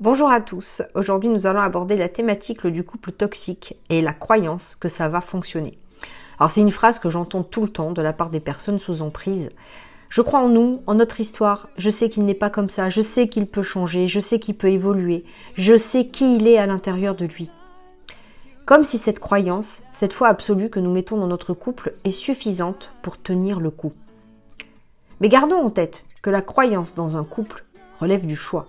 Bonjour à tous, aujourd'hui nous allons aborder la thématique du couple toxique et la croyance que ça va fonctionner. Alors c'est une phrase que j'entends tout le temps de la part des personnes sous emprise. Je crois en nous, en notre histoire, je sais qu'il n'est pas comme ça, je sais qu'il peut changer, je sais qu'il peut évoluer, je sais qui il est à l'intérieur de lui. Comme si cette croyance, cette foi absolue que nous mettons dans notre couple est suffisante pour tenir le coup. Mais gardons en tête que la croyance dans un couple relève du choix.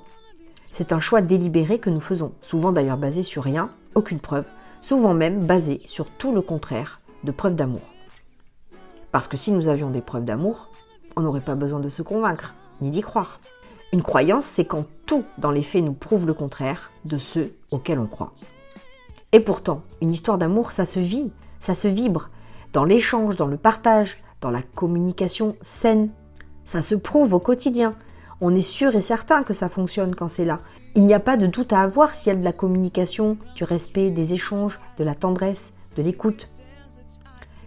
C'est un choix délibéré que nous faisons, souvent d'ailleurs basé sur rien, aucune preuve, souvent même basé sur tout le contraire de preuves d'amour. Parce que si nous avions des preuves d'amour, on n'aurait pas besoin de se convaincre, ni d'y croire. Une croyance, c'est quand tout dans les faits nous prouve le contraire de ceux auxquels on croit. Et pourtant, une histoire d'amour, ça se vit, ça se vibre, dans l'échange, dans le partage, dans la communication saine. Ça se prouve au quotidien. On est sûr et certain que ça fonctionne quand c'est là. Il n'y a pas de doute à avoir s'il y a de la communication, du respect, des échanges, de la tendresse, de l'écoute.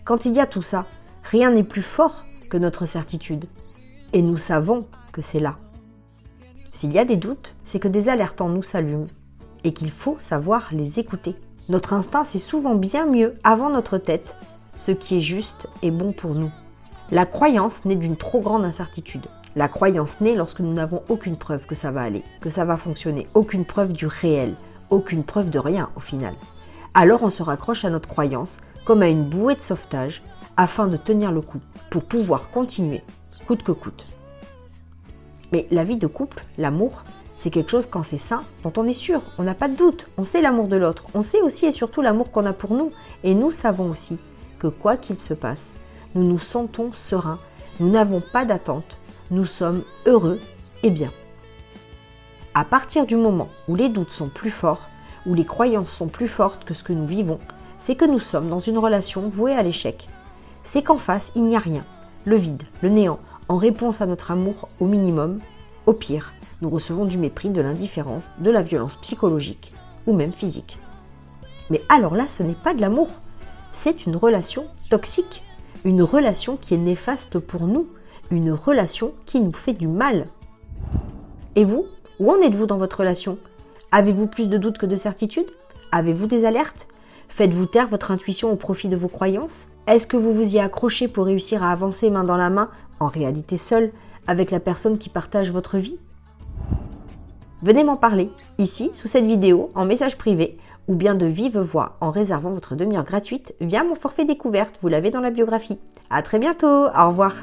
Quand il y a tout ça, rien n'est plus fort que notre certitude. Et nous savons que c'est là. S'il y a des doutes, c'est que des alertes en nous s'allument et qu'il faut savoir les écouter. Notre instinct sait souvent bien mieux, avant notre tête, ce qui est juste et bon pour nous. La croyance naît d'une trop grande incertitude. La croyance naît lorsque nous n'avons aucune preuve que ça va aller, que ça va fonctionner, aucune preuve du réel, aucune preuve de rien au final. Alors on se raccroche à notre croyance comme à une bouée de sauvetage afin de tenir le coup, pour pouvoir continuer, coûte que coûte. Mais la vie de couple, l'amour, c'est quelque chose quand c'est sain, dont on est sûr, on n'a pas de doute, on sait l'amour de l'autre, on sait aussi et surtout l'amour qu'on a pour nous, et nous savons aussi que quoi qu'il se passe, nous nous sentons sereins, nous n'avons pas d'attente, nous sommes heureux et bien. À partir du moment où les doutes sont plus forts, où les croyances sont plus fortes que ce que nous vivons, c'est que nous sommes dans une relation vouée à l'échec. C'est qu'en face, il n'y a rien, le vide, le néant, en réponse à notre amour au minimum. Au pire, nous recevons du mépris, de l'indifférence, de la violence psychologique ou même physique. Mais alors là, ce n'est pas de l'amour, c'est une relation toxique, une relation qui est néfaste pour nous, une relation qui nous fait du mal. Et vous, où en êtes-vous dans votre relation? Avez-vous plus de doutes que de certitudes? Avez-vous des alertes? Faites-vous taire votre intuition au profit de vos croyances? Est-ce que vous vous y accrochez pour réussir à avancer main dans la main, en réalité seul, avec la personne qui partage votre vie? Venez m'en parler, ici, sous cette vidéo, en message privé, ou bien de vive voix en réservant votre demi-heure gratuite via mon forfait découverte, vous l'avez dans la biographie. À très bientôt, au revoir.